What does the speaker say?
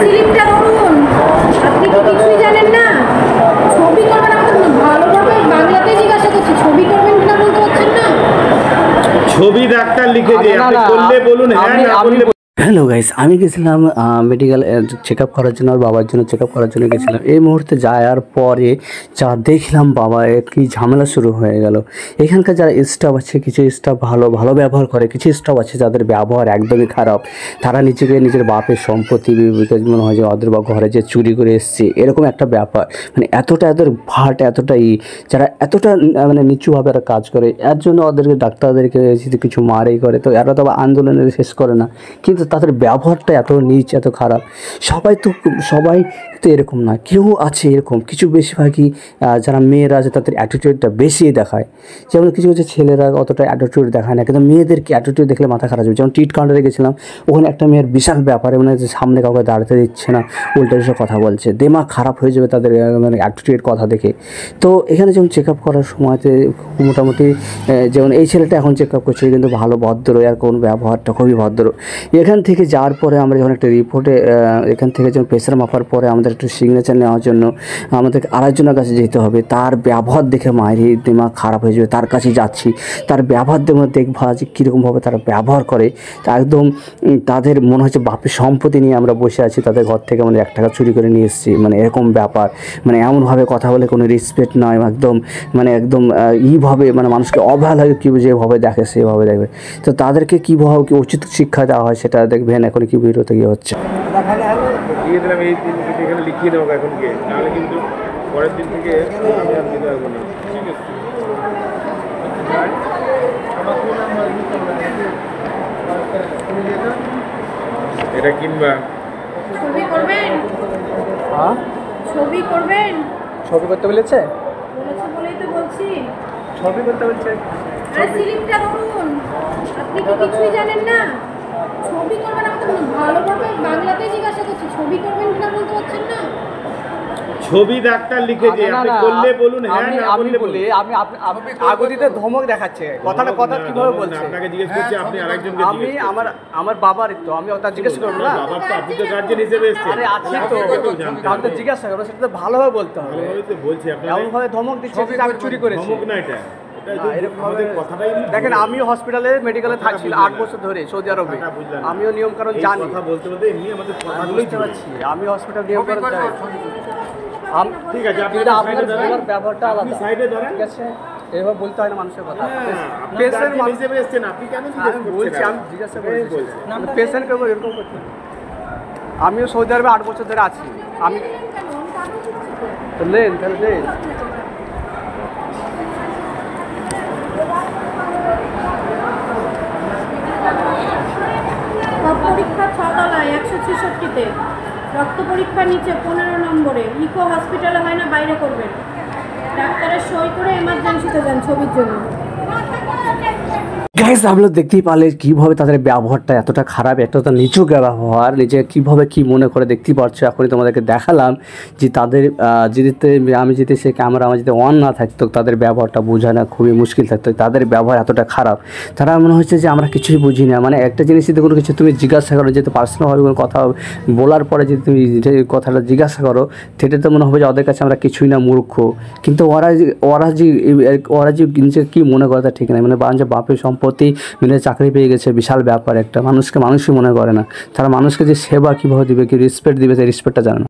স্লিপটা ধরুন, আপনি কি কিছুই জানেন না? ছবি করবেন, আমাকে ভালোভাবে বাংলাতে জিজ্ঞাসা করছি, ছবি করবেন কিনা বলতে পারছেন না? ছবি ডাক্তার লিখে দিয়ে আপনি করলে বলুন হ্যাঁ না বললে। হ্যালো গাইস, আমি গেছিলাম মেডিকেল চেক আপ করার জন্য, আর বাবার জন্য চেক আপ করার জন্য গেছিলাম। এই মুহূর্তে যাওয়ার পরে যা দেখলাম, বাবা কি ঝামেলা শুরু হয়ে গেল। এখানকার যারা স্টাফ আছে, কিছু স্টাফ ভালো ভালো ব্যবহার করে, কিছু স্টাফ আছে যাদের ব্যবহার একদমই খারাপ। তারা নিজের বাপের সম্পত্তি মনে হয় যে ওদের বা ঘরে যে চুরি করে এসছে, এরকম একটা ব্যাপার। মানে এতটা এদের ভাট, এতটাই যারা এতটা মানে নিচুভাবে এরা কাজ করে, এর জন্য ওদেরকে ডাক্তারদেরকে যদি কিছু মারেই করে, তো এরা তো আবার আন্দোলনের শেষ করে না। কিন্তু তাদের ব্যবহারটা এত নীচ, এত খারাপ। সবাই তো এরকম না, কেউ আছে এরকম। কিছু বেশিরভাগই যারা মেয়েরা আছে তাদের অ্যাটিটিউডটা বেশি দেখায়। যেমন কিছু কিছু ছেলেরা অতটা অ্যাটিটিউড দেখায় না, কিন্তু মেয়েদেরকে অ্যাটিটিউড দেখলে মাথা খারাপ হবে। যেমন টিট কাউন্টারে গেছিলাম, ওখানে একটা মেয়ের বিশাল ব্যাপারে মানে সামনে কাউকে দাঁড়াতে দিচ্ছে না, উল্টো এসে কথা বলছে। দিমাগ খারাপ হয়ে যাবে তাদের মানে অ্যাটিটিউড কথা দেখে। তো এখানে যেমন চেক আপ করার সময়তে মোটামুটি যেমন এই ছেলেটা এখন চেক আপ করছে, কিন্তু ভালো ভদ্র, আর কোন ব্যবহারটা খুবই ভদ্র। এখান থেকে যাওয়ার পরে আমরা যখন একটা রিপোর্টে এখান থেকে যখন প্রেশার মাপার পরে আমাদের একটু সিগনেচার নেওয়ার জন্য আমাদেরকে আরেকজনের কাছে যেতে হবে। তার ব্যবহার দেখে মায়ের দিমাগ খারাপ হয়ে যাবে। তার কাছে যাচ্ছি, তার ব্যবহার দেখবা যে কীরকমভাবে তারা ব্যবহার করে। তা একদম তাদের মনে হচ্ছে বাপের সম্পত্তি নিয়ে আমরা বসে আছি, তাদের ঘর থেকে মানে 1 টাকা চুরি করে নিয়ে এসেছি, মানে এরকম ব্যাপার। মানে এমনভাবে কথা বলে কোনো রেসপেক্ট নয়, একদম মানে একদম এইভাবে মানে মানুষকে অবহেলা কী যেভাবে দেখে সেভাবে দেখবে। তো তাদেরকে কীভাবে কি উচিত শিক্ষা দেওয়া হয় সেটা দেখবেন এখন কি ভিডিওতে গিয়ে হচ্ছে। লিখে দিলাম এই দিন থেকে, এখানে লিখিয়ে দেবো এখন গিয়ে, নাহলে কিন্তু পরের দিন থেকে আমি আর দিতে পারবো না। ঠিক আছে, এটা কিনবা। ছবি করবেন? হ্যাঁ, ছবি করবেন ছবি করতে বলেছে বলেই তো বলছি। ছবি করতে বলছে। আরে স্লিপটা ধরুন, আপনি কি কিছুই জানেন না? ছবি করবেন, আমাকে ভালোভাবে বাংলাতে জিজ্ঞাসা করছি, ছবি করবেন কিনা বলতে পারছেন না? ছবি ডাক্তার লিখে দিয়ে আপনি করলে বলুন হ্যাঁ না বললে বলি। আমি আগদিতে ধমক দেখাচ্ছে, কথাটা কথা কিভাবে বলছে? আপনাকে জিজ্ঞেস করছি, আপনি আরেকজনকে আমি আমার বাবার তো আমি ওটা জিজ্ঞেস করবো না। বাবার তো আপনি তো গার্জেন হিসেবে এসেছেন। আরে আছি তো, আমি তো জিজ্ঞাসা করবো, সেটা তো ভালোভাবে বলতে হবে। ভালোভাবে তো বলছি, আপনার এমনভাবে ধমক দিচ্ছে যে আমি চুরি করেছি। ধমক না এটা, দেখেন আমিও হসপিটালে মেডিকেলে থাকছি 8 বছর ধরে সৌদি আরবে। আমিও নিয়ম কারণ জানি, কথা বলতে বলতে এমনি আমাদের কথাগুলোই বুঝতে পারছি। আমি হসপিটাল নিয়ম কারণ জানি। ঠিক আছে, আপনি আপনার ব্যবহারটা আলাদা, সাইডে ধরেন। ঠিক আছে, এভাবে বলতে হয় না মানুষের কথা। পেশেন্ট হিসেবে এসেছেন, আপনি কেন বলছি, আমি জিজ্ঞাসা করছি পেশেন্টকে এরকম করছি। আমিও সৌদি আরবে 8 বছর ধরে আছি। আমি লেন তাহলে দেন। পরীক্ষা 6 তলায় 166-তে, রক্ত পরীক্ষা নিচে 15 নম্বরে। ইকো হসপিটালে হয় না, বাইরে করবেন। ডাক্তারের সই করে এমার্জেন্সিতে যান ছবির জন্য। গাইস, আপনারা দেখতেই পারলে কীভাবে তাদের ব্যবহারটা এতটা খারাপ, এতটা নিচু ব্যবহার, নিজে কীভাবে কী মনে করে দেখতেই পাচ্ছ। এখনই তোমাদেরকে দেখালাম যে তাদের আমি যদি সে ক্যামেরা আমার যদি অন না থাকতো, তাদের ব্যবহারটা বোঝানো খুবই মুশকিল থাকতো। তাদের ব্যবহার এতটা খারাপ, তারা মনে হচ্ছে যে আমরা কিছুই বুঝি না। মানে একটা জিনিস যদি কোনো কিছু তুমি জিজ্ঞাসা করো, যেহেতু পার্সোনালভাবে কোনো কথা বলার পরে যদি তুমি যে কথাটা জিজ্ঞাসা করো, সেটাতে মনে হবে যে ওদের কাছে আমরা কিছুই না, মূর্খ। কিন্তু ওরা যে নিজে কী মনে করে তা ঠিক নাই। মানে যে বাপের সম্পত্তি মিলে চাকরি পেয়ে গেছে, বিশাল ব্যাপার একটা। মানুষকে মানুষই মনে করে না। তারা মানুষকে যে সেবা কীভাবে দিবে, কি রেসপেক্ট দিবে, সেই রেসপেক্টটা জানে না।